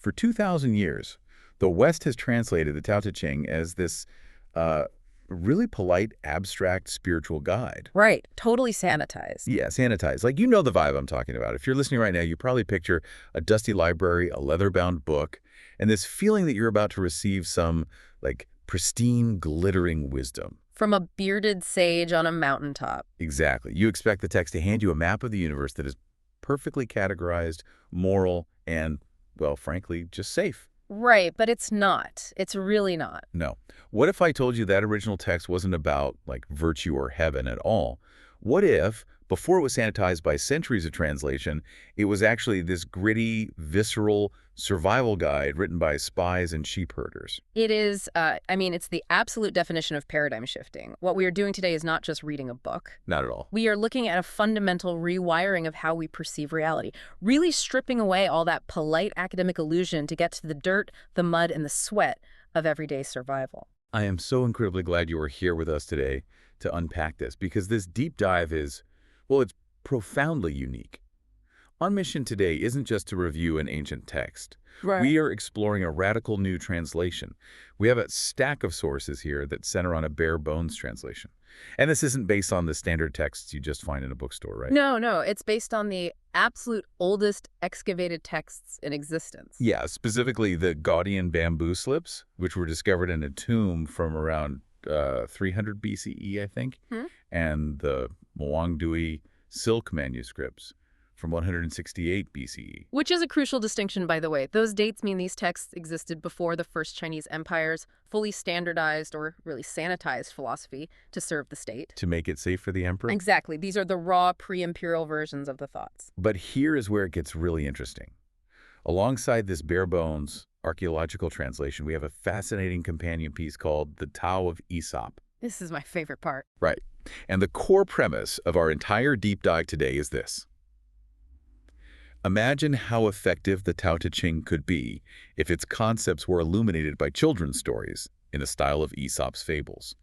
For 2,000 years, the West has translated the Tao Te Ching as this uh, really polite, abstract spiritual guide. Right. Totally sanitized. Yeah, sanitized. Like, you know the vibe I'm talking about. If you're listening right now, you probably picture a dusty library, a leather-bound book, and this feeling that you're about to receive some, like, pristine, glittering wisdom. From a bearded sage on a mountaintop. Exactly. You expect the text to hand you a map of the universe that is perfectly categorized, moral, and, well, frankly, just safe. Right, but it's not. It's really not. No. What if I told you that original text wasn't about, like, virtue or heaven at all? What if, before it was sanitized by centuries of translation, it was actually this gritty, visceral survival guide written by spies and sheep herders? It is, it's the absolute definition of paradigm shifting. What we are doing today is not just reading a book. Not at all. We are looking at a fundamental rewiring of how we perceive reality, really stripping away all that polite academic illusion to get to the dirt, the mud, and the sweat of everyday survival. I am so incredibly glad you are here with us today to unpack this, because this deep dive is, well, it's profoundly unique. On mission today isn't just to review an ancient text. Right. We are exploring a radical new translation. We have a stack of sources here that center on a bare bones translation. And this isn't based on the standard texts you just find in a bookstore, right? No, it's based on the absolute oldest excavated texts in existence. Yeah, specifically the Gaudian bamboo slips, which were discovered in a tomb from around 300 BCE, I think, and the Mwangdui silk manuscripts from 168 BCE. Which is a crucial distinction, by the way. Those dates mean these texts existed before the first Chinese empire's fully standardized or really sanitized philosophy to serve the state. To make it safe for the emperor? Exactly. These are the raw pre-imperial versions of the thoughts. But here is where it gets really interesting. Alongside this bare bones archaeological translation, we have a fascinating companion piece called The Tao of Aesop. This is my favorite part. Right. And the core premise of our entire deep dive today is this. Imagine how effective the Tao Te Ching could be if its concepts were illuminated by children's stories in the style of Aesop's Fables,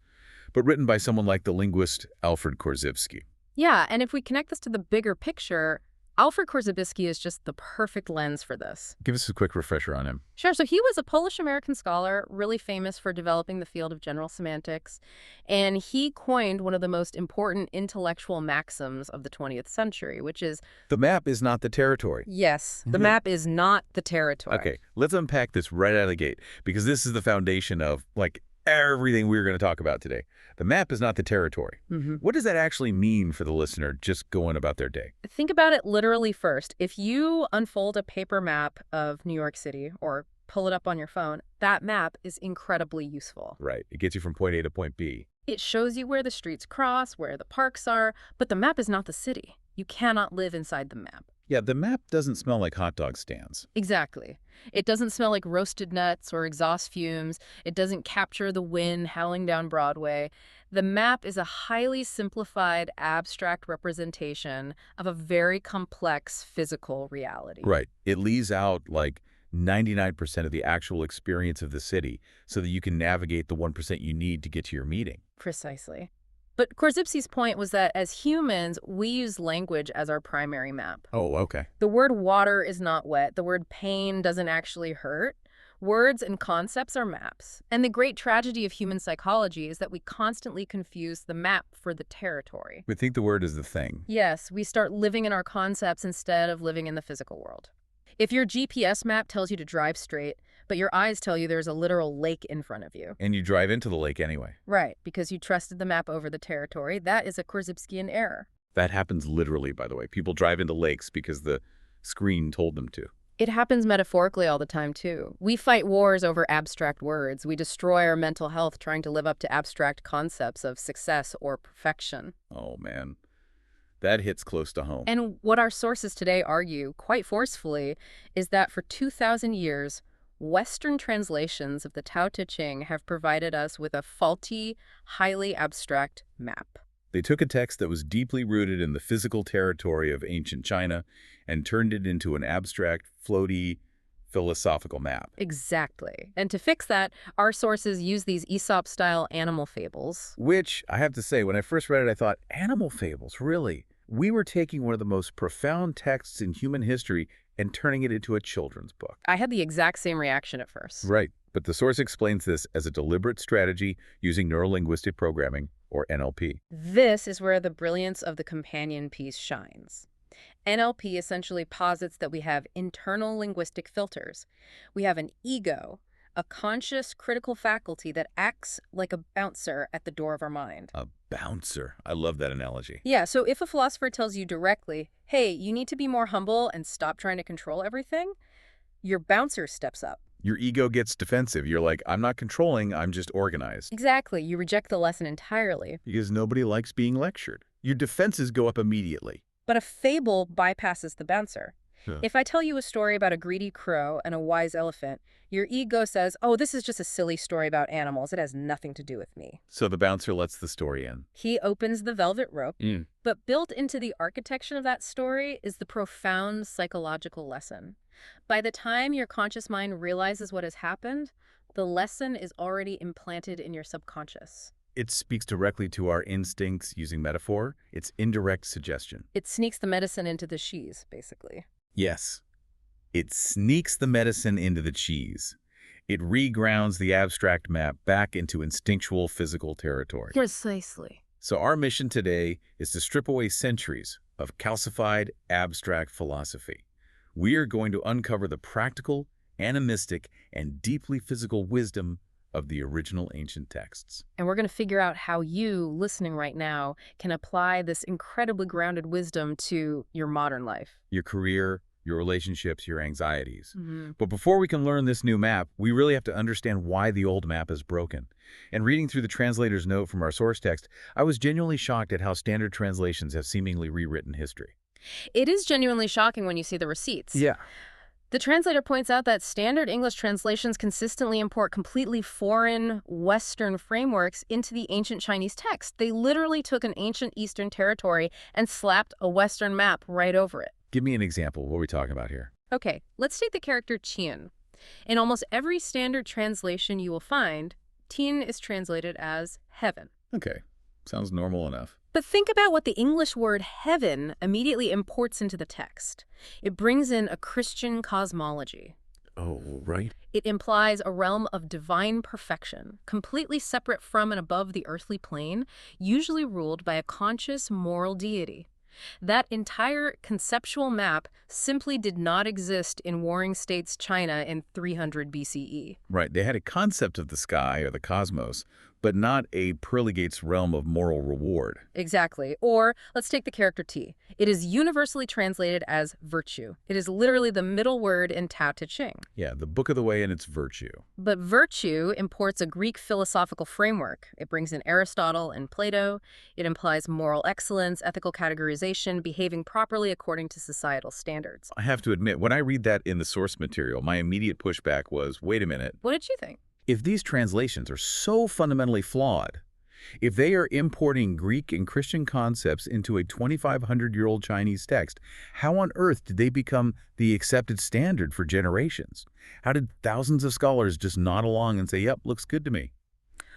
but written by someone like the linguist Alfred Korzybski. Yeah, and if we connect this to the bigger picture, Alfred Korzybski is just the perfect lens for this. Give us a quick refresher on him. Sure. So he was a Polish-American scholar, really famous for developing the field of general semantics, and he coined one of the most important intellectual maxims of the 20th century, which is... The map is not the territory. Yes, the map is not the territory. Okay, let's unpack this right out of the gate, because this is the foundation of, like, everything we're going to talk about today. The map is not the territory. What does that actually mean for the listener just going about their day? Think about it literally first. If you unfold a paper map of New York City or pull it up on your phone, that map is incredibly useful. Right. It gets you from point A to point B. It shows you where the streets cross, where the parks are, but the map is not the city. You cannot live inside the map. Yeah, the map doesn't smell like hot dog stands. Exactly. It doesn't smell like roasted nuts or exhaust fumes. It doesn't capture the wind howling down Broadway. The map is a highly simplified, abstract representation of a very complex physical reality. Right. It leaves out, like, 99% of the actual experience of the city so that you can navigate the 1% you need to get to your meeting. Precisely. But Korzybski's point was that as humans, we use language as our primary map. Oh, okay. The word water is not wet. The word pain doesn't actually hurt. Words and concepts are maps. And the great tragedy of human psychology is that we constantly confuse the map for the territory. We think the word is the thing. Yes, we start living in our concepts instead of living in the physical world. If your GPS map tells you to drive straight, but your eyes tell you there's a literal lake in front of you. And you drive into the lake anyway. Right, because you trusted the map over the territory. That is a Korzybskian error. That happens literally, by the way. People drive into lakes because the screen told them to. It happens metaphorically all the time, too. We fight wars over abstract words. We destroy our mental health trying to live up to abstract concepts of success or perfection. Oh, man. That hits close to home. And what our sources today argue, quite forcefully, is that for 2,000 years, Western translations of the Tao Te Ching have provided us with a faulty, highly abstract map. They took a text that was deeply rooted in the physical territory of ancient China and turned it into an abstract, floaty, philosophical map. Exactly. And to fix that, our sources use these Aesop-style animal fables. Which, I have to say, when I first read it, I thought, animal fables, really? We were taking one of the most profound texts in human history and turning it into a children's book. I had the exact same reaction at first. Right, but the source explains this as a deliberate strategy using neurolinguistic programming, or NLP. This is where the brilliance of the companion piece shines. NLP essentially posits that we have internal linguistic filters. We have an ego, a conscious critical faculty that acts like a bouncer at the door of our mind. A bouncer. I love that analogy. Yeah, so if a philosopher tells you directly, hey, you need to be more humble and stop trying to control everything, your bouncer steps up. Your ego gets defensive. You're like, I'm not controlling, I'm just organized. Exactly, you reject the lesson entirely. Because nobody likes being lectured. Your defenses go up immediately. But a fable bypasses the bouncer. Huh. If I tell you a story about a greedy crow and a wise elephant, your ego says, oh, this is just a silly story about animals. It has nothing to do with me. So the bouncer lets the story in. He opens the velvet rope, but built into the architecture of that story is the profound psychological lesson. By the time your conscious mind realizes what has happened, the lesson is already implanted in your subconscious. It speaks directly to our instincts using metaphor. It's indirect suggestion. It sneaks the medicine into the cheese, basically. Yes. It sneaks the medicine into the cheese. It regrounds the abstract map back into instinctual physical territory. Precisely. So our mission today is to strip away centuries of calcified abstract philosophy. We are going to uncover the practical, animistic, and deeply physical wisdom of the original ancient texts. And we're going to figure out how you, listening right now, can apply this incredibly grounded wisdom to your modern life. Your career, your relationships, your anxieties. But before we can learn this new map, we really have to understand why the old map is broken. And reading through the translator's note from our source text, I was genuinely shocked at how standard translations have seemingly rewritten history. It is genuinely shocking when you see the receipts. Yeah. The translator points out that standard English translations consistently import completely foreign Western frameworks into the ancient Chinese text. They literally took an ancient Eastern territory and slapped a Western map right over it. Give me an example. What are we talking about here? Okay, let's take the character Qian. In almost every standard translation you will find, Qian is translated as heaven. Okay. Sounds normal enough. But think about what the English word heaven immediately imports into the text. It brings in a Christian cosmology. Oh, right. It implies a realm of divine perfection, completely separate from and above the earthly plane, usually ruled by a conscious moral deity. That entire conceptual map simply did not exist in Warring States China in 300 BCE. Right. They had a concept of the sky or the cosmos, but not a pearly gates realm of moral reward. Exactly. Or let's take the character T. It is universally translated as virtue. It is literally the middle word in Tao Te Ching. Yeah, the book of the way and its virtue. But virtue imports a Greek philosophical framework. It brings in Aristotle and Plato. It implies moral excellence, ethical categorization, behaving properly according to societal standards. I have to admit, when I read that in the source material, my immediate pushback was, wait a minute. What did you think? If these translations are so fundamentally flawed, if they are importing Greek and Christian concepts into a 2,500-year-old Chinese text, how on earth did they become the accepted standard for generations? How did thousands of scholars just nod along and say, yep, looks good to me?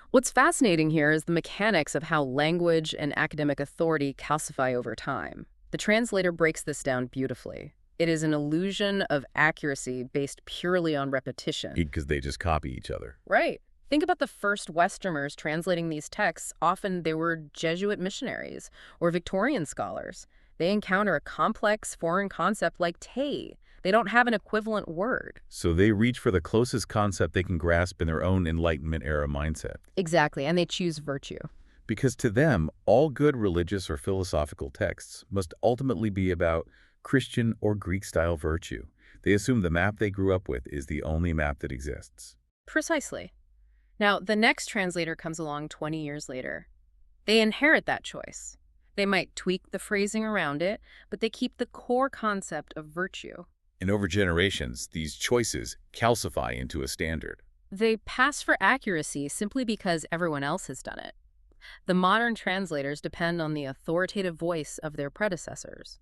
What's fascinating here is the mechanics of how language and academic authority calcify over time. The translator breaks this down beautifully. It is an illusion of accuracy based purely on repetition. Because they just copy each other. Right. Think about the first Westerners translating these texts. Often they were Jesuit missionaries or Victorian scholars. They encounter a complex foreign concept like te. They don't have an equivalent word. So they reach for the closest concept they can grasp in their own Enlightenment era mindset. Exactly, and they choose virtue. Because to them, all good religious or philosophical texts must ultimately be about Christian or Greek-style virtue. They assume the map they grew up with is the only map that exists. Precisely. Now, the next translator comes along 20 years later. They inherit that choice. They might tweak the phrasing around it, but they keep the core concept of virtue. And over generations, these choices calcify into a standard. They pass for accuracy simply because everyone else has done it. The modern translators depend on the authoritative voice of their predecessors.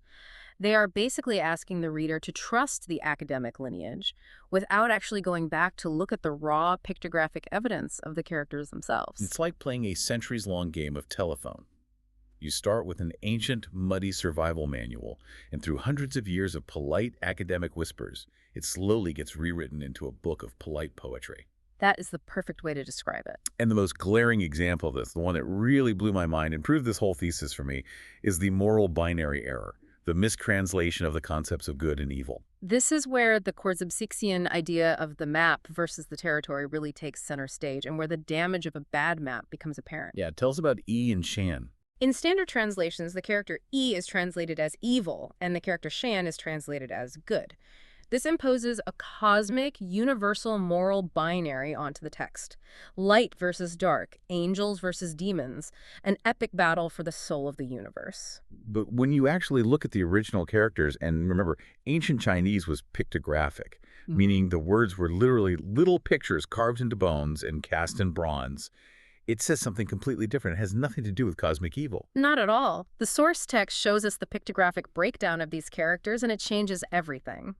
They are basically asking the reader to trust the academic lineage without actually going back to look at the raw pictographic evidence of the characters themselves. It's like playing a centuries-long game of telephone. You start with an ancient, muddy survival manual, and through hundreds of years of polite academic whispers, it slowly gets rewritten into a book of polite poetry. That is the perfect way to describe it. And the most glaring example of this, the one that really blew my mind and proved this whole thesis for me, is the moral binary error, the mistranslation of the concepts of good and evil. This is where the Korzybskian idea of the map versus the territory really takes center stage, and where the damage of a bad map becomes apparent. Yeah, tell us about E and Shan. In standard translations, the character E is translated as evil, and the character Shan is translated as good. This imposes a cosmic, universal moral binary onto the text. Light versus dark, angels versus demons, an epic battle for the soul of the universe. But when you actually look at the original characters, and remember, ancient Chinese was pictographic, meaning the words were literally little pictures carved into bones and cast in bronze. It says something completely different. It has nothing to do with cosmic evil. Not at all. The source text shows us the pictographic breakdown of these characters, and it changes everything.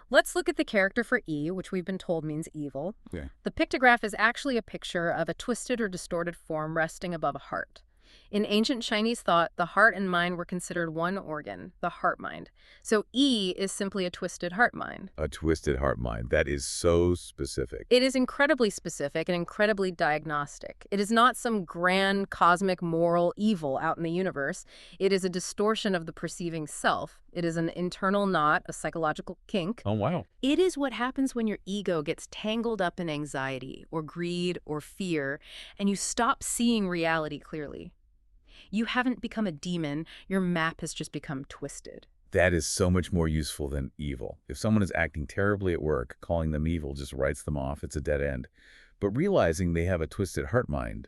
Let's look at the character for E, which we've been told means evil. Okay. The pictograph is actually a picture of a twisted or distorted form resting above a heart. In ancient Chinese thought, the heart and mind were considered one organ, the heart-mind. So E is simply a twisted heart-mind. A twisted heart mind. That is so specific. It is incredibly specific and incredibly diagnostic. It is not some grand cosmic moral evil out in the universe. It is a distortion of the perceiving self. It is an internal knot, a psychological kink. Oh, wow. It is what happens when your ego gets tangled up in anxiety or greed or fear, and you stop seeing reality clearly. You haven't become a demon, your map has just become twisted. That is so much more useful than evil. If someone is acting terribly at work, calling them evil just writes them off. It's a dead end. But realizing they have a twisted heart mind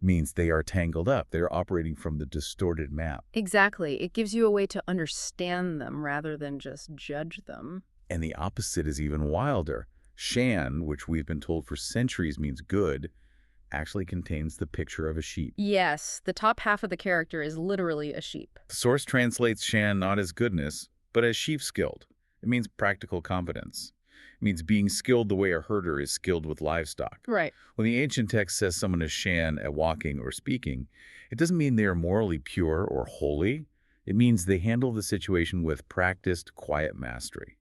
means they are tangled up. They're operating from the distorted map. Exactly. It gives you a way to understand them rather than just judge them. And the opposite is even wilder. Shan, which we've been told for centuries means good, actually contains the picture of a sheep. Yes, the top half of the character is literally a sheep. The source translates Shan not as goodness, but as sheep-skilled. It means practical competence. It means being skilled the way a herder is skilled with livestock. Right. When the ancient text says someone is Shan at walking or speaking, it doesn't mean they are morally pure or holy. It means they handle the situation with practiced, quiet mastery.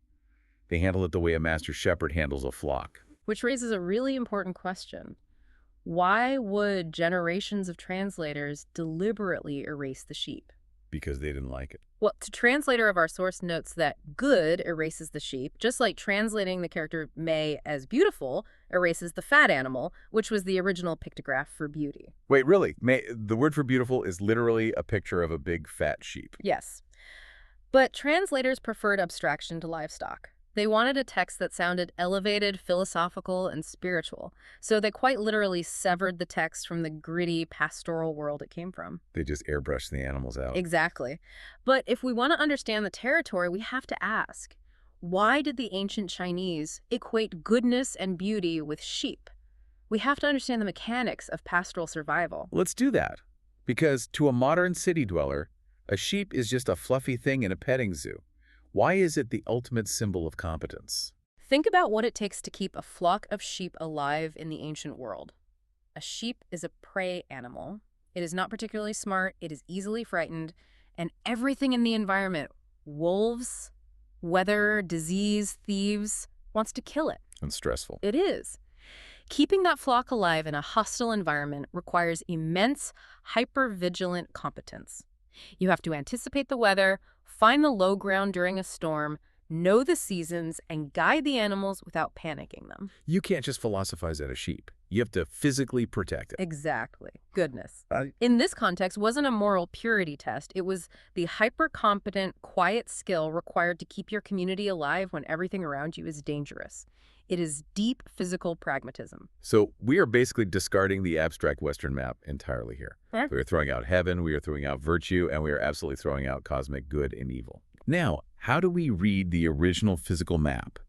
They handle it the way a master shepherd handles a flock. Which raises a really important question. Why would generations of translators deliberately erase the sheep? Because they didn't like it. Well, the translator of our source notes that good erases the sheep, just like translating the character May as beautiful erases the fat animal, which was the original pictograph for beauty. Wait, really? The word for beautiful is literally a picture of a big fat sheep. Yes. But translators preferred abstraction to livestock. They wanted a text that sounded elevated, philosophical, and spiritual, so they quite literally severed the text from the gritty, pastoral world it came from. They just airbrushed the animals out. Exactly. But if we want to understand the territory, we have to ask, why did the ancient Chinese equate goodness and beauty with sheep? We have to understand the mechanics of pastoral survival. Let's do that. Because to a modern city dweller, a sheep is just a fluffy thing in a petting zoo. Why is it the ultimate symbol of competence? Think about what it takes to keep a flock of sheep alive in the ancient world. A sheep is a prey animal. It is not particularly smart, it is easily frightened, and everything in the environment, wolves, weather, disease, thieves, wants to kill it. And stressful. It is. Keeping that flock alive in a hostile environment requires immense, hyper-vigilant competence. You have to anticipate the weather, find the low ground during a storm, know the seasons, and guide the animals without panicking them. You can't just philosophize at a sheep. You have to physically protect it. Exactly. Goodness. In this context, wasn't a moral purity test. It was the hyper-competent, quiet skill required to keep your community alive when everything around you is dangerous. It is deep physical pragmatism. So we are basically discarding the abstract Western map entirely here. Huh? We are throwing out heaven, we are throwing out virtue, and we are absolutely throwing out cosmic good and evil. Now, how do we read the original physical map?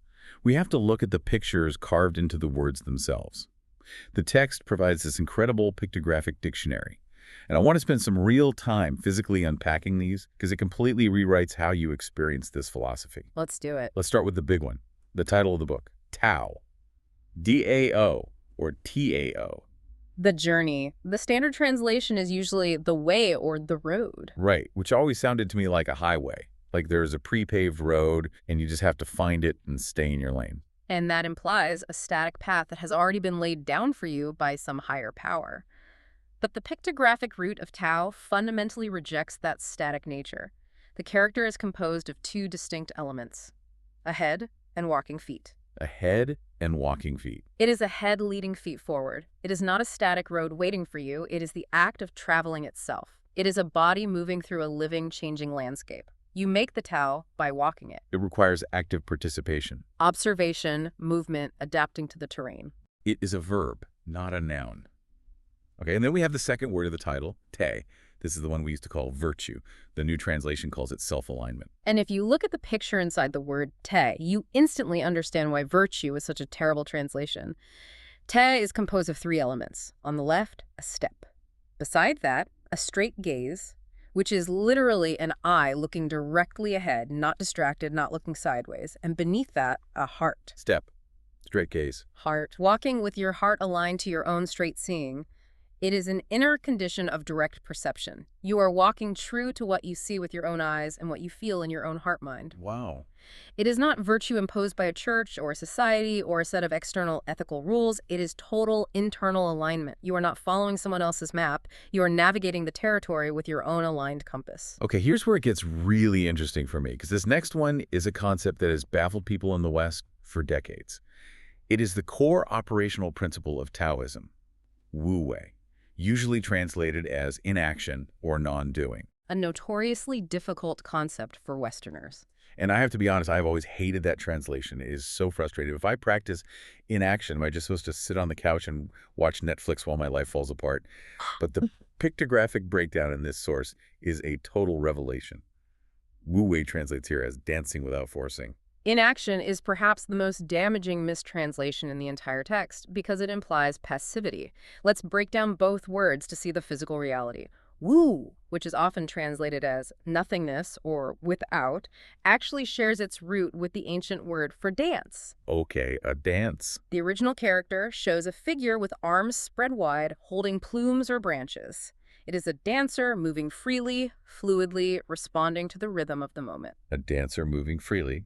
We have to look at the pictures carved into the words themselves. The text provides this incredible pictographic dictionary. And I want to spend some real time physically unpacking these because it completely rewrites how you experience this philosophy. Let's do it. Let's start with the big one, the title of the book. Tao, D-A-O or T-A-O. The journey. The standard translation is usually the way or the road. Right, which always sounded to me like a highway. Like there's a pre-paved road, and you just have to find it and stay in your lane. And that implies a static path that has already been laid down for you by some higher power. But the pictographic root of Tao fundamentally rejects that static nature. The character is composed of two distinct elements, a head and walking feet. A head and walking feet. It is a head leading feet forward. It is not a static road waiting for you. It is the act of traveling itself. It is a body moving through a living, changing landscape. You make the Tao by walking it. It requires active participation. Observation, movement, adapting to the terrain. It is a verb, not a noun. Okay, and then we have the second word of the title, te. This is the one we used to call virtue. The new translation calls it self-alignment. And if you look at the picture inside the word te, you instantly understand why virtue is such a terrible translation. Te is composed of three elements. On the left, a step. Beside that, a straight gaze, which is literally an eye looking directly ahead, not distracted, not looking sideways. And beneath that, a heart. Step, straight gaze. Heart. Walking with your heart aligned to your own straight seeing. It is an inner condition of direct perception. You are walking true to what you see with your own eyes and what you feel in your own heart-mind. Wow. It is not virtue imposed by a church or a society or a set of external ethical rules. It is total internal alignment. You are not following someone else's map. You are navigating the territory with your own aligned compass. Okay, here's where it gets really interesting for me, because this next one is a concept that has baffled people in the West for decades. It is the core operational principle of Taoism, Wu Wei, usually translated as inaction or non-doing. A notoriously difficult concept for Westerners. And I have to be honest, I've always hated that translation. It is so frustrating. If I practice inaction, am I just supposed to sit on the couch and watch Netflix while my life falls apart? But the pictographic breakdown in this source is a total revelation. Wu Wei translates here as dancing without forcing. Inaction is perhaps the most damaging mistranslation in the entire text because it implies passivity. Let's break down both words to see the physical reality. Wu, which is often translated as nothingness or without, actually shares its root with the ancient word for dance. Okay, a dance. The original character shows a figure with arms spread wide, holding plumes or branches. It is a dancer moving freely, fluidly, responding to the rhythm of the moment. A dancer moving freely.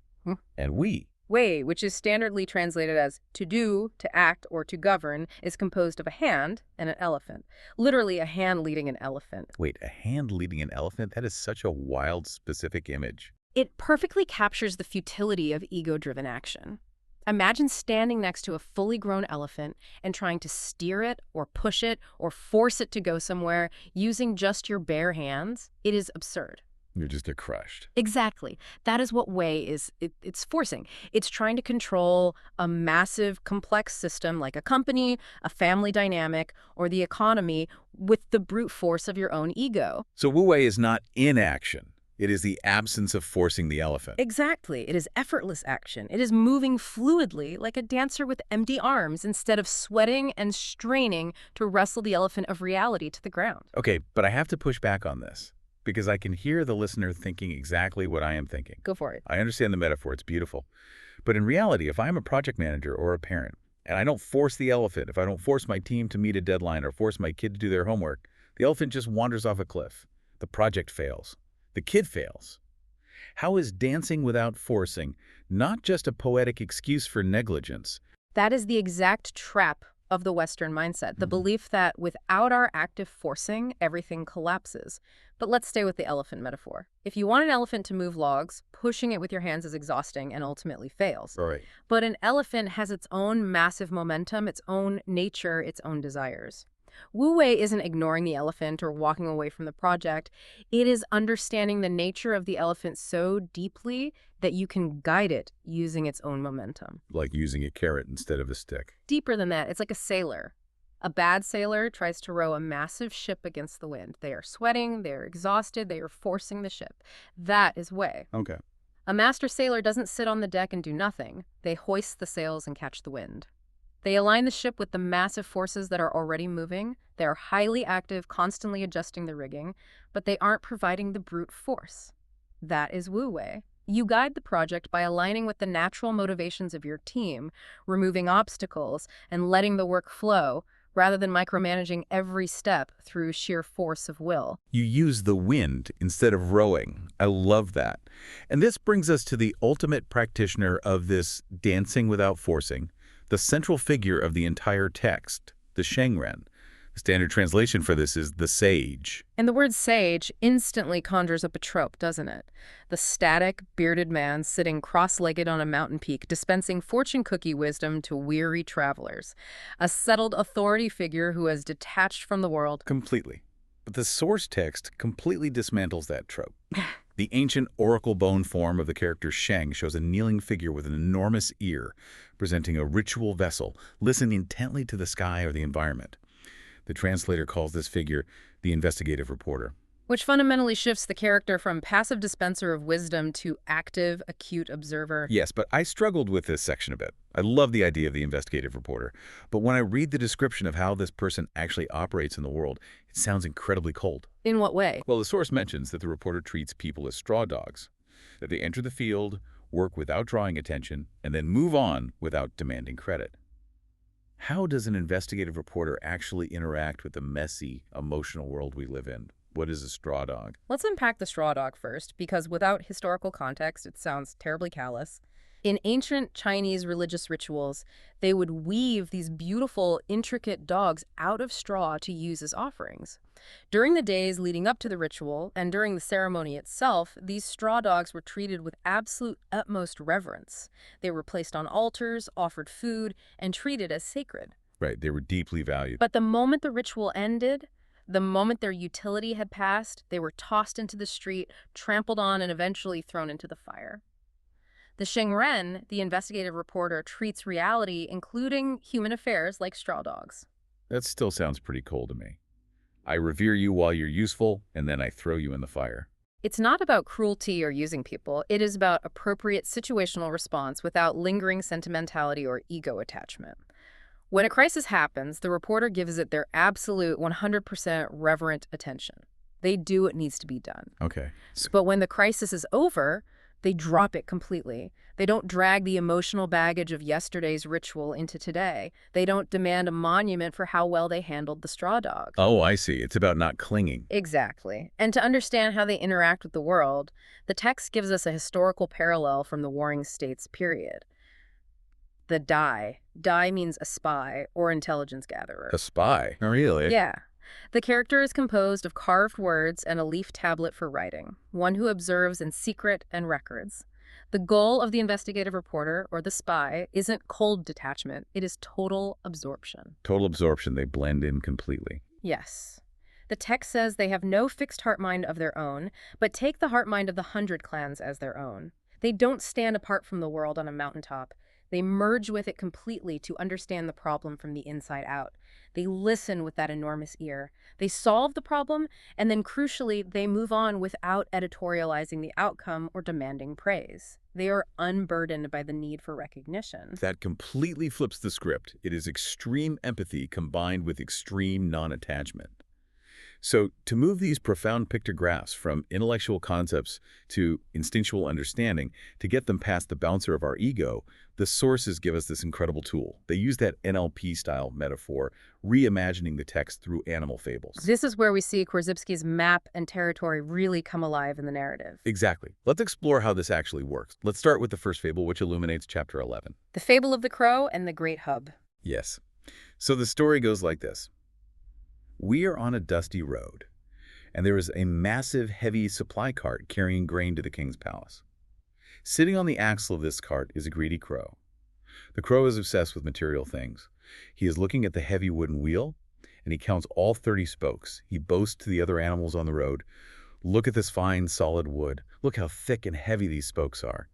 And we. Wei, which is standardly translated as to do, to act, or to govern, is composed of a hand and an elephant. Literally a hand leading an elephant. Wait, a hand leading an elephant? That is such a wild, specific image. It perfectly captures the futility of ego-driven action. Imagine standing next to a fully grown elephant and trying to steer it or push it or force it to go somewhere using just your bare hands. It is absurd. You're just crushed. Exactly. That is what Wei is. It's forcing. It's trying to control a massive, complex system like a company, a family dynamic, or the economy with the brute force of your own ego. So Wu Wei is not inaction. It is the absence of forcing the elephant. Exactly. It is effortless action. It is moving fluidly like a dancer with empty arms instead of sweating and straining to wrestle the elephant of reality to the ground. Okay, but I have to push back on this, because I can hear the listener thinking exactly what I am thinking. Go for it. I understand the metaphor. It's beautiful. But in reality, if I'm a project manager or a parent, and I don't force the elephant, if I don't force my team to meet a deadline or force my kid to do their homework, the elephant just wanders off a cliff. The project fails. The kid fails. How is dancing without forcing not just a poetic excuse for negligence? That is the exact trap of the Western mindset, the belief that without our active forcing, everything collapses. But let's stay with the elephant metaphor. If you want an elephant to move logs, pushing it with your hands is exhausting and ultimately fails. Right. But an elephant has its own massive momentum, its own nature, its own desires. Wu Wei isn't ignoring the elephant or walking away from the project. It is understanding the nature of the elephant so deeply that you can guide it using its own momentum. Like using a carrot instead of a stick. Deeper than that, it's like a sailor. A bad sailor tries to row a massive ship against the wind. They are sweating, they are exhausted, they are forcing the ship. That is Wei. Okay. A master sailor doesn't sit on the deck and do nothing. They hoist the sails and catch the wind. They align the ship with the massive forces that are already moving. They are highly active, constantly adjusting the rigging, but they aren't providing the brute force. That is Wu Wei. You guide the project by aligning with the natural motivations of your team, removing obstacles, and letting the work flow, rather than micromanaging every step through sheer force of will. You use the wind instead of rowing. I love that. And this brings us to the ultimate practitioner of this dancing without forcing, the central figure of the entire text, the Shengren. The standard translation for this is the sage. And the word sage instantly conjures up a trope, doesn't it? The static, bearded man sitting cross-legged on a mountain peak, dispensing fortune cookie wisdom to weary travelers. A settled authority figure who has detached from the world. Completely. But the source text completely dismantles that trope. The ancient oracle bone form of the character Sheng shows a kneeling figure with an enormous ear, presenting a ritual vessel, listening intently to the sky or the environment. The translator calls this figure the investigative reporter. Which fundamentally shifts the character from passive dispenser of wisdom to active, acute observer. Yes, but I struggled with this section a bit. I love the idea of the investigative reporter, but when I read the description of how this person actually operates in the world, it sounds incredibly cold. In what way? Well, the source mentions that the reporter treats people as straw dogs, that they enter the field, work without drawing attention, and then move on without demanding credit. How does an investigative reporter actually interact with the messy, emotional world we live in? What is a straw dog? Let's unpack the straw dog first, because without historical context, it sounds terribly callous. In ancient Chinese religious rituals, they would weave these beautiful, intricate dogs out of straw to use as offerings. During the days leading up to the ritual, and during the ceremony itself, these straw dogs were treated with absolute utmost reverence. They were placed on altars, offered food, and treated as sacred. Right, they were deeply valued. But the moment the ritual ended, the moment their utility had passed, they were tossed into the street, trampled on, and eventually thrown into the fire. The Shengren, the investigative reporter, treats reality, including human affairs, like straw dogs. That still sounds pretty cold to me. I revere you while you're useful, and then I throw you in the fire. It's not about cruelty or using people. It is about appropriate situational response without lingering sentimentality or ego attachment. When a crisis happens, the reporter gives it their absolute 100% reverent attention. They do what needs to be done. Okay. But when the crisis is over, they drop it completely. They don't drag the emotional baggage of yesterday's ritual into today. They don't demand a monument for how well they handled the straw dog. Oh, I see. It's about not clinging. Exactly. And to understand how they interact with the world, the text gives us a historical parallel from the Warring States period. The Dai. Dai means a spy or intelligence gatherer. A spy? Oh, really? Yeah. The character is composed of carved words and a leaf tablet for writing, one who observes in secret and records. The goal of the investigative reporter, or the spy, isn't cold detachment, it is total absorption. Total absorption. They blend in completely. Yes. The text says they have no fixed heart mind of their own, but take the heart mind of the 100 clans as their own. They don't stand apart from the world on a mountaintop. They merge with it completely to understand the problem from the inside out. They listen with that enormous ear. They solve the problem, and then crucially, they move on without editorializing the outcome or demanding praise. They are unburdened by the need for recognition. That completely flips the script. It is extreme empathy combined with extreme non-attachment. So to move these profound pictographs from intellectual concepts to instinctual understanding, to get them past the bouncer of our ego, the sources give us this incredible tool. They use that NLP-style metaphor, reimagining the text through animal fables. This is where we see Korzybski's map and territory really come alive in the narrative. Exactly. Let's explore how this actually works. Let's start with the first fable, which illuminates chapter 11. The Fable of the Crow and the Great Hub. Yes. So the story goes like this. We are on a dusty road, and there is a massive, heavy supply cart carrying grain to the king's palace. Sitting on the axle of this cart is a greedy crow. The crow is obsessed with material things. He is looking at the heavy wooden wheel, and he counts all 30 spokes. He boasts to the other animals on the road, "Look at this fine, solid wood. Look how thick and heavy these spokes are.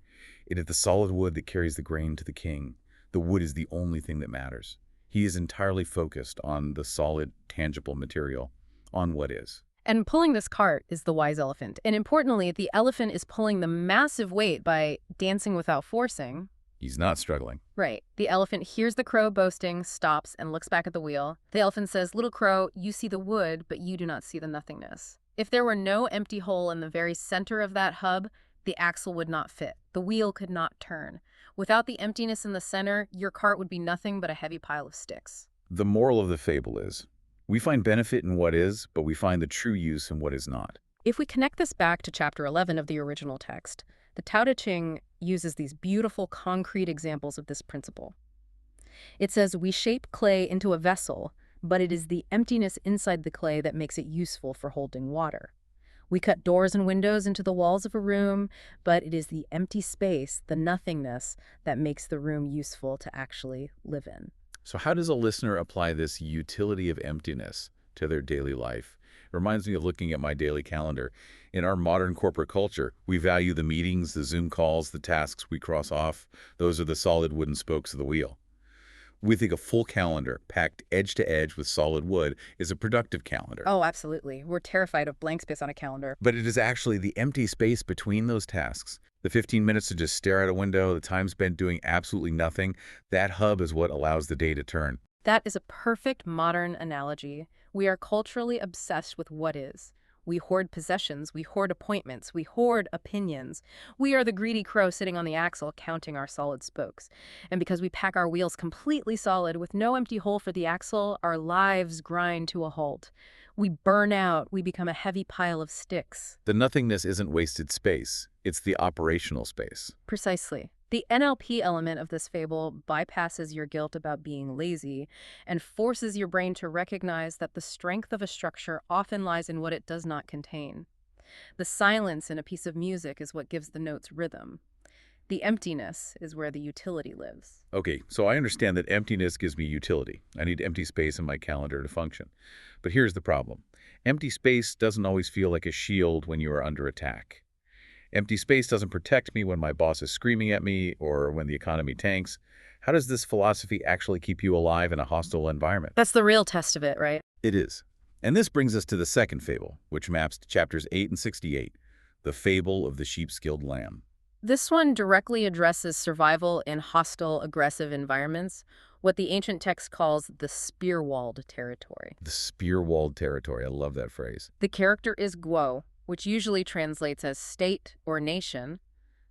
It is the solid wood that carries the grain to the king. The wood is the only thing that matters." He is entirely focused on the solid, tangible material, on what is. And pulling this cart is the wise elephant. And importantly, the elephant is pulling the massive weight by dancing without forcing. He's not struggling. Right. The elephant hears the crow boasting, stops, and looks back at the wheel. The elephant says, "Little crow, you see the wood, but you do not see the nothingness." If there were no empty hole in the very center of that hub, the axle would not fit. The wheel could not turn. Without the emptiness in the center, your cart would be nothing but a heavy pile of sticks. The moral of the fable is, we find benefit in what is, but we find the true use in what is not. If we connect this back to chapter 11 of the original text, the Tao Te Ching uses these beautiful concrete examples of this principle. It says, we shape clay into a vessel, but it is the emptiness inside the clay that makes it useful for holding water. We cut doors and windows into the walls of a room, but it is the empty space, the nothingness, that makes the room useful to actually live in. So how does a listener apply this utility of emptiness to their daily life? It reminds me of looking at my daily calendar. In our modern corporate culture, we value the meetings, the Zoom calls, the tasks we cross off. Those are the solid wooden spokes of the wheel. We think a full calendar, packed edge to edge with solid wood, is a productive calendar. Oh, absolutely. We're terrified of blank space on a calendar. But it is actually the empty space between those tasks. The 15 minutes to just stare out a window, the time spent doing absolutely nothing, that hub is what allows the day to turn. That is a perfect modern analogy. We are culturally obsessed with what is. We hoard possessions, we hoard appointments, we hoard opinions. We are the greedy crow sitting on the axle counting our solid spokes. And because we pack our wheels completely solid with no empty hole for the axle, our lives grind to a halt. We burn out, we become a heavy pile of sticks. The nothingness isn't wasted space, it's the operational space. Precisely. The NLP element of this fable bypasses your guilt about being lazy and forces your brain to recognize that the strength of a structure often lies in what it does not contain. The silence in a piece of music is what gives the notes rhythm. The emptiness is where the utility lives. Okay, so I understand that emptiness gives me utility. I need empty space in my calendar to function. But here's the problem. Empty space doesn't always feel like a shield when you are under attack. Empty space doesn't protect me when my boss is screaming at me or when the economy tanks. How does this philosophy actually keep you alive in a hostile environment? That's the real test of it, right? It is. And this brings us to the second fable, which maps to chapters 8 and 68, the fable of the sheep-skilled lamb. This one directly addresses survival in hostile, aggressive environments, what the ancient text calls the spear-walled territory. The spear-walled territory. I love that phrase. The character is Guo, which usually translates as state or nation,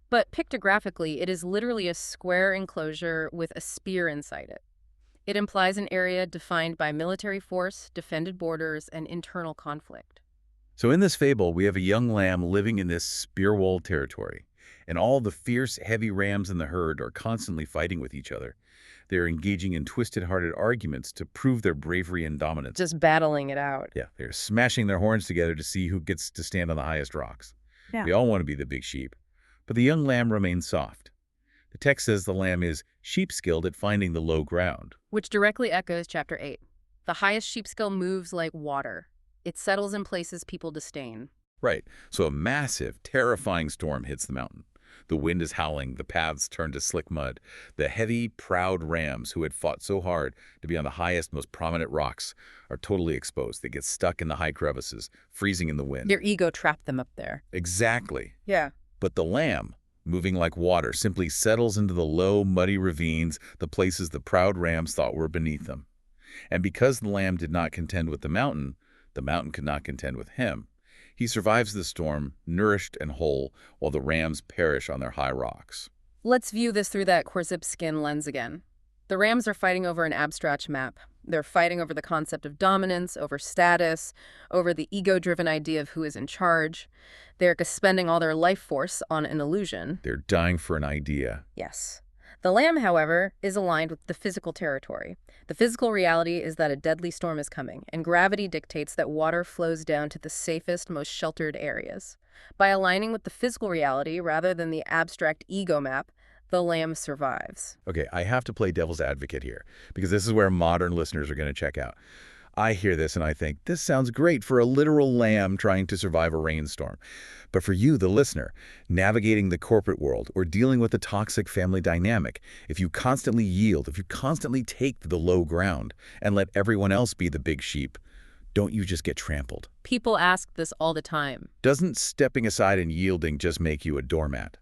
but pictographically it is literally a square enclosure with a spear inside it. It implies an area defined by military force, defended borders, and internal conflict. So in this fable, we have a young lamb living in this spear-walled territory, and all the fierce, heavy rams in the herd are constantly fighting with each other. They're engaging in twisted-hearted arguments to prove their bravery and dominance. Just battling it out. Yeah, they're smashing their horns together to see who gets to stand on the highest rocks. Yeah. They all want to be the big sheep. But the young lamb remains soft. The text says the lamb is sheep-skilled at finding the low ground. Which directly echoes chapter 8. The highest sheepskill moves like water. It settles in places people disdain. Right, so a massive, terrifying storm hits the mountain. The wind is howling, the paths turn to slick mud. The heavy, proud rams who had fought so hard to be on the highest, most prominent rocks are totally exposed. They get stuck in the high crevices, freezing in the wind. Their ego trapped them up there. Exactly. Yeah. But the lamb, moving like water, simply settles into the low, muddy ravines, the places the proud rams thought were beneath them. And because the lamb did not contend with the mountain could not contend with him. He survives the storm, nourished and whole, while the rams perish on their high rocks. Let's view this through that Korzybskian lens again. The rams are fighting over an abstract map. They're fighting over the concept of dominance, over status, over the ego-driven idea of who is in charge. They're expending all their life force on an illusion. They're dying for an idea. Yes. The lamb, however, is aligned with the physical territory. The physical reality is that a deadly storm is coming, and gravity dictates that water flows down to the safest, most sheltered areas. By aligning with the physical reality rather than the abstract ego map, the lamb survives. Okay, I have to play devil's advocate here, because this is where modern listeners are going to check out. I hear this and I think, this sounds great for a literal lamb trying to survive a rainstorm. But for you, the listener, navigating the corporate world or dealing with a toxic family dynamic, if you constantly yield, if you constantly take the low ground and let everyone else be the big sheep, don't you just get trampled? People ask this all the time. Doesn't stepping aside and yielding just make you a doormat?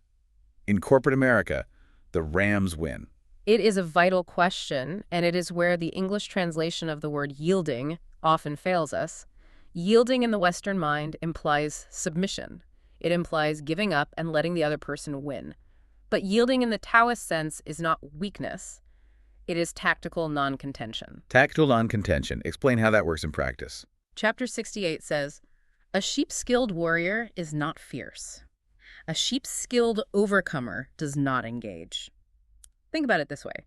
In corporate America, the rams win. It is a vital question, and it is where the English translation of the word yielding often fails us. Yielding in the Western mind implies submission. It implies giving up and letting the other person win. But yielding in the Taoist sense is not weakness. It is tactical non-contention. Tactical non-contention. Explain how that works in practice. Chapter 68 says, a sheep-skilled warrior is not fierce. A sheep-skilled overcomer does not engage. Think about it this way.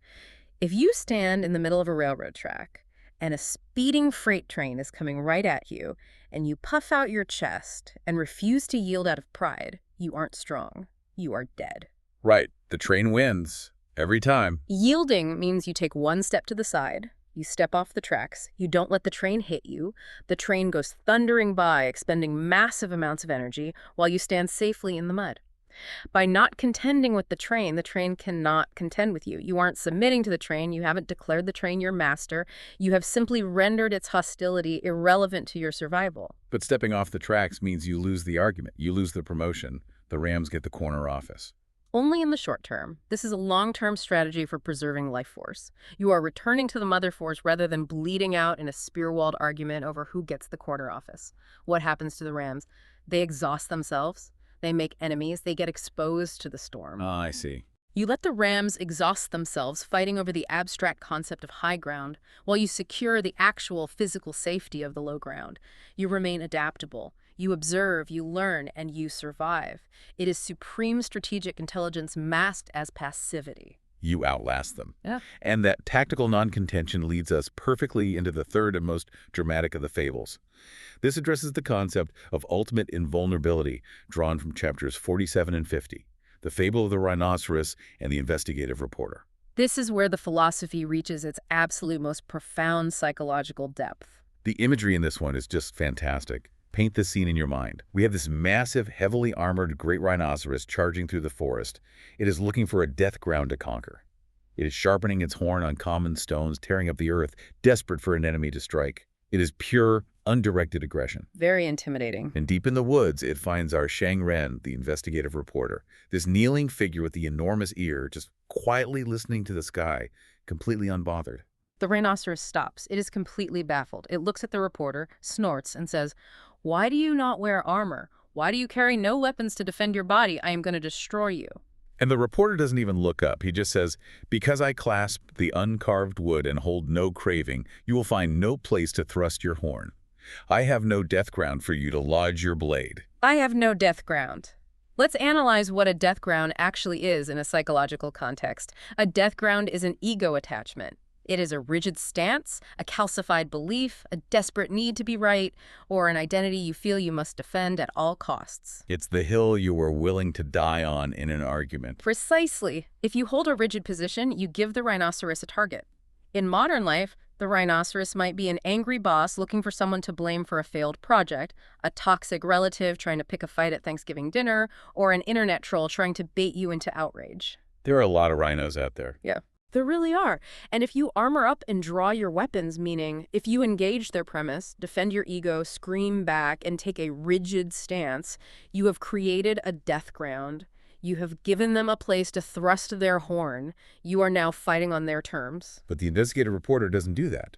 If you stand in the middle of a railroad track and a speeding freight train is coming right at you, and you puff out your chest and refuse to yield out of pride, you aren't strong. You are dead. Right. The train wins. Every time. Yielding means you take one step to the side, you step off the tracks, you don't let the train hit you, the train goes thundering by, expending massive amounts of energy, while you stand safely in the mud. By not contending with the train cannot contend with you. You aren't submitting to the train, you haven't declared the train your master, you have simply rendered its hostility irrelevant to your survival. But stepping off the tracks means you lose the argument. You lose the promotion. The Rams get the corner office. Only in the short term. This is a long-term strategy for preserving life force. You are returning to the mother force rather than bleeding out in a spear-walled argument over who gets the corner office. What happens to the Rams? They exhaust themselves. They make enemies. They get exposed to the storm. Ah, I see. You let the Rams exhaust themselves fighting over the abstract concept of high ground, while you secure the actual physical safety of the low ground. You remain adaptable. You observe, you learn, and you survive. It is supreme strategic intelligence masked as passivity. You outlast them. Yeah. And that tactical non-contention leads us perfectly into the third and most dramatic of the fables. This addresses the concept of ultimate invulnerability drawn from chapters 47 and 50, the fable of the rhinoceros and the investigative reporter. This is where the philosophy reaches its absolute most profound psychological depth. The imagery in this one is just fantastic. Paint this scene in your mind. We have this massive, heavily armored great rhinoceros charging through the forest. It is looking for a death ground to conquer. It is sharpening its horn on common stones, tearing up the earth, desperate for an enemy to strike. It is pure, undirected aggression. Very intimidating. And deep in the woods, it finds our Shang Ren, the investigative reporter. This kneeling figure with the enormous ear, just quietly listening to the sky, completely unbothered. The rhinoceros stops. It is completely baffled. It looks at the reporter, snorts, and says, "Why do you not wear armor? Why do you carry no weapons to defend your body? I am going to destroy you." And the reporter doesn't even look up. He just says, "Because I clasp the uncarved wood and hold no craving, you will find no place to thrust your horn. I have no death ground for you to lodge your blade." I have no death ground. Let's analyze what a death ground actually is in a psychological context. A death ground is an ego attachment. It is a rigid stance, a calcified belief, a desperate need to be right, or an identity you feel you must defend at all costs. It's the hill you were willing to die on in an argument. Precisely. If you hold a rigid position, you give the rhinoceros a target. In modern life, the rhinoceros might be an angry boss looking for someone to blame for a failed project, a toxic relative trying to pick a fight at Thanksgiving dinner, or an internet troll trying to bait you into outrage. There are a lot of rhinos out there. Yeah. There really are. And if you armor up and draw your weapons, meaning if you engage their premise, defend your ego, scream back, and take a rigid stance, you have created a death ground. You have given them a place to thrust their horn. You are now fighting on their terms. But the investigative reporter doesn't do that.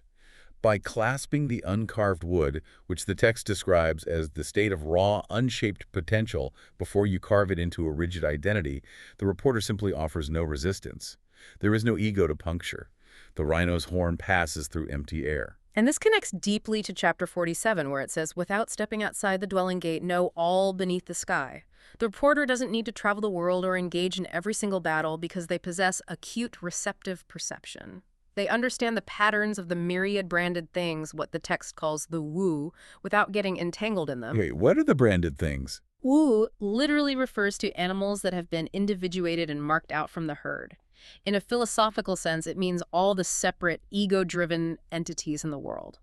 By clasping the uncarved wood, which the text describes as the state of raw, unshaped potential before you carve it into a rigid identity, the reporter simply offers no resistance. There is no ego to puncture. The rhino's horn passes through empty air. And this connects deeply to chapter 47, where it says, "Without stepping outside the dwelling gate, know all beneath the sky." The reporter doesn't need to travel the world or engage in every single battle because they possess acute receptive perception. They understand the patterns of the myriad branded things, what the text calls the woo, without getting entangled in them. Okay, what are the branded things? Woo literally refers to animals that have been individuated and marked out from the herd. In a philosophical sense, it means all the separate, ego-driven entities in the world.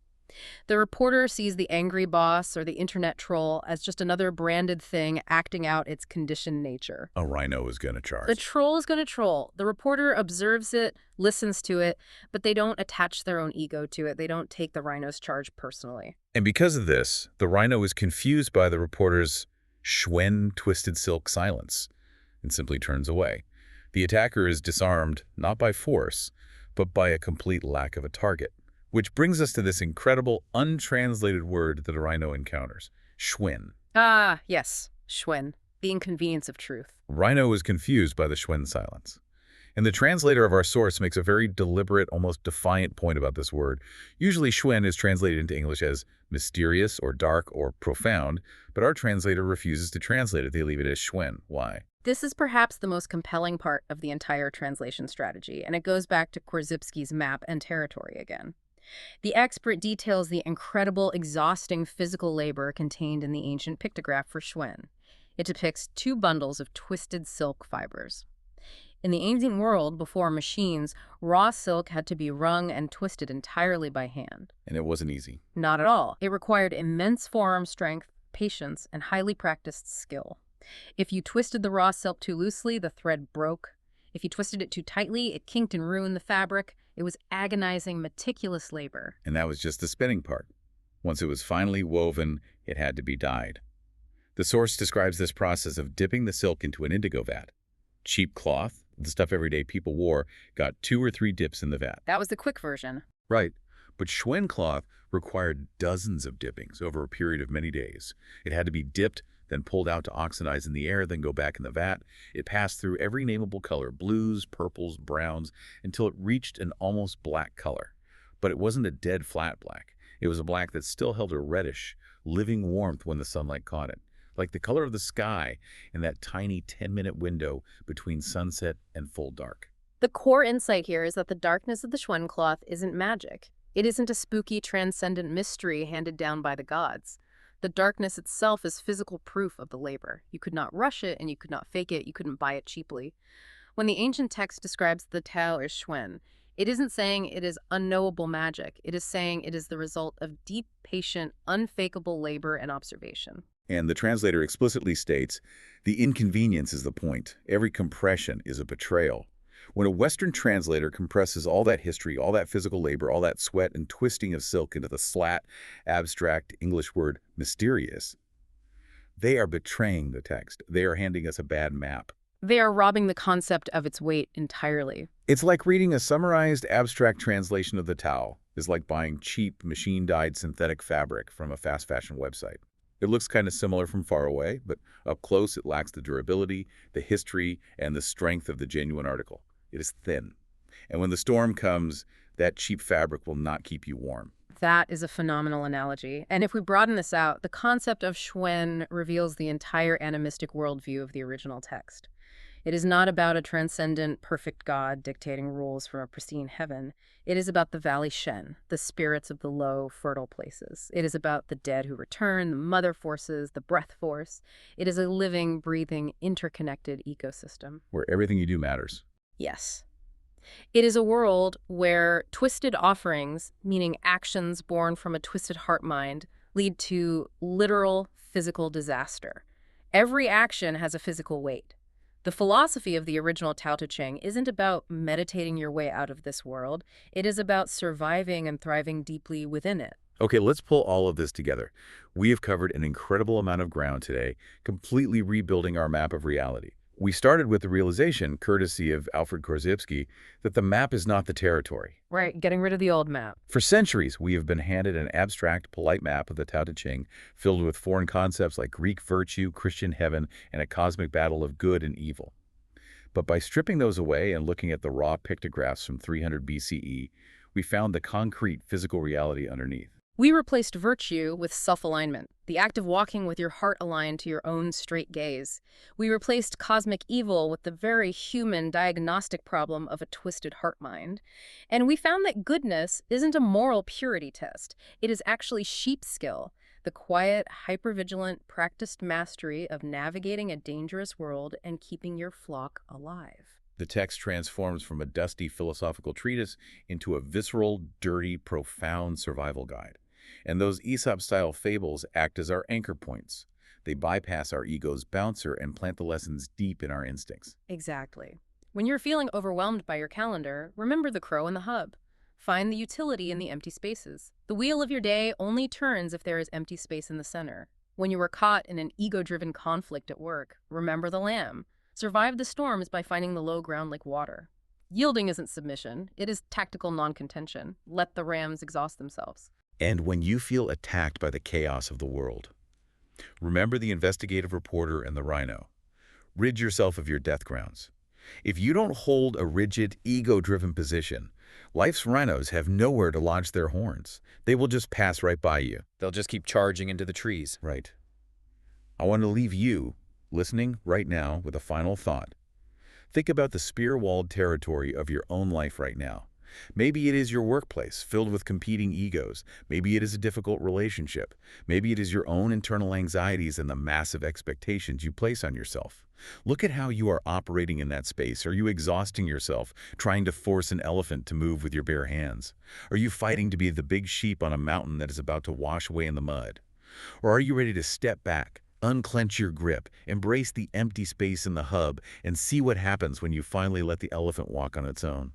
The reporter sees the angry boss or the internet troll as just another branded thing acting out its conditioned nature. A rhino is going to charge. The troll is going to troll. The reporter observes it, listens to it, but they don't attach their own ego to it. They don't take the rhino's charge personally. And because of this, the rhino is confused by the reporter's Schwen twisted silk silence and simply turns away. The attacker is disarmed not by force, but by a complete lack of a target. Which brings us to this incredible, untranslated word that a rhino encounters, Schwen. Ah, yes, Schwen, the inconvenience of truth. Rhino is confused by the Schwen silence. And the translator of our source makes a very deliberate, almost defiant point about this word. Usually, Schwen is translated into English as mysterious or dark or profound, but our translator refuses to translate it. They leave it as Schwen. Why? This is perhaps the most compelling part of the entire translation strategy, and it goes back to Korzybski's map and territory again. The expert details the incredible, exhausting physical labor contained in the ancient pictograph for Schwen. It depicts two bundles of twisted silk fibers. In the ancient world, before machines, raw silk had to be wrung and twisted entirely by hand. And it wasn't easy. Not at all. It required immense forearm strength, patience, and highly practiced skill. If you twisted the raw silk too loosely, the thread broke. If you twisted it too tightly, it kinked and ruined the fabric. It was agonizing, meticulous labor. And that was just the spinning part. Once it was finally woven, it had to be dyed. The source describes this process of dipping the silk into an indigo vat. Cheap cloth, the stuff everyday people wore, got 2 or 3 dips in the vat. That was the quick version. Right. But Schwen cloth required dozens of dippings over a period of many days. It had to be dipped, then pulled out to oxidize in the air, then go back in the vat. It passed through every nameable color, blues, purples, browns, until it reached an almost black color. But it wasn't a dead flat black. It was a black that still held a reddish, living warmth when the sunlight caught it, like the color of the sky in that tiny 10-minute window between sunset and full dark. The core insight here is that the darkness of the Schwen cloth isn't magic. It isn't a spooky, transcendent mystery handed down by the gods. The darkness itself is physical proof of the labor. You could not rush it and you could not fake it. You couldn't buy it cheaply. When the ancient text describes the Tao as Schwen, it isn't saying it is unknowable magic. It is saying it is the result of deep, patient, unfakeable labor and observation. And the translator explicitly states, the inconvenience is the point. Every compression is a betrayal. When a Western translator compresses all that history, all that physical labor, all that sweat and twisting of silk into the flat, abstract English word mysterious, they are betraying the text. They are handing us a bad map. They are robbing the concept of its weight entirely. It's like reading a summarized, abstract translation of the Tao. It's like buying cheap, machine-dyed synthetic fabric from a fast fashion website. It looks kind of similar from far away, but up close it lacks the durability, the history, and the strength of the genuine article. It is thin. And when the storm comes, that cheap fabric will not keep you warm. That is a phenomenal analogy. And if we broaden this out, the concept of Schwen reveals the entire animistic worldview of the original text. It is not about a transcendent, perfect God dictating rules from a pristine heaven. It is about the Valley Shen, the spirits of the low, fertile places. It is about the dead who return, the mother forces, the breath force. It is a living, breathing, interconnected ecosystem. Where everything you do matters. Yes. It is a world where twisted offerings, meaning actions born from a twisted heart-mind, lead to literal physical disaster. Every action has a physical weight. The philosophy of the original Tao Te Ching isn't about meditating your way out of this world. It is about surviving and thriving deeply within it. Okay, let's pull all of this together. We have covered an incredible amount of ground today, completely rebuilding our map of reality. We started with the realization, courtesy of Alfred Korzybski, that the map is not the territory. Right, getting rid of the old map. For centuries, we have been handed an abstract, polite map of the Tao Te Ching filled with foreign concepts like Greek virtue, Christian heaven, and a cosmic battle of good and evil. But by stripping those away and looking at the raw pictographs from 300 BCE, we found the concrete physical reality underneath. We replaced virtue with self-alignment, the act of walking with your heart aligned to your own straight gaze. We replaced cosmic evil with the very human diagnostic problem of a twisted heart-mind. And we found that goodness isn't a moral purity test. It is actually sheep skill, the quiet, hypervigilant, practiced mastery of navigating a dangerous world and keeping your flock alive. The text transforms from a dusty philosophical treatise into a visceral, dirty, profound survival guide. And those Aesop-style fables act as our anchor points. They bypass our ego's bouncer and plant the lessons deep in our instincts. Exactly. When you're feeling overwhelmed by your calendar, remember the crow and the hub. Find the utility in the empty spaces. The wheel of your day only turns if there is empty space in the center. When you are caught in an ego-driven conflict at work, remember the lamb. Survive the storms by finding the low ground like water. Yielding isn't submission. It is tactical non-contention. Let the rams exhaust themselves. And when you feel attacked by the chaos of the world, remember the investigative reporter and the rhino. Rid yourself of your death grounds. If you don't hold a rigid, ego-driven position, life's rhinos have nowhere to lodge their horns. They will just pass right by you. They'll just keep charging into the trees. Right. I want to leave you, listening right now, with a final thought. Think about the spear-walled territory of your own life right now. Maybe it is your workplace, filled with competing egos. Maybe it is a difficult relationship. Maybe it is your own internal anxieties and the massive expectations you place on yourself. Look at how you are operating in that space. Are you exhausting yourself, trying to force an elephant to move with your bare hands? Are you fighting to be the big sheep on a mountain that is about to wash away in the mud? Or are you ready to step back, unclench your grip, embrace the empty space in the hub, and see what happens when you finally let the elephant walk on its own?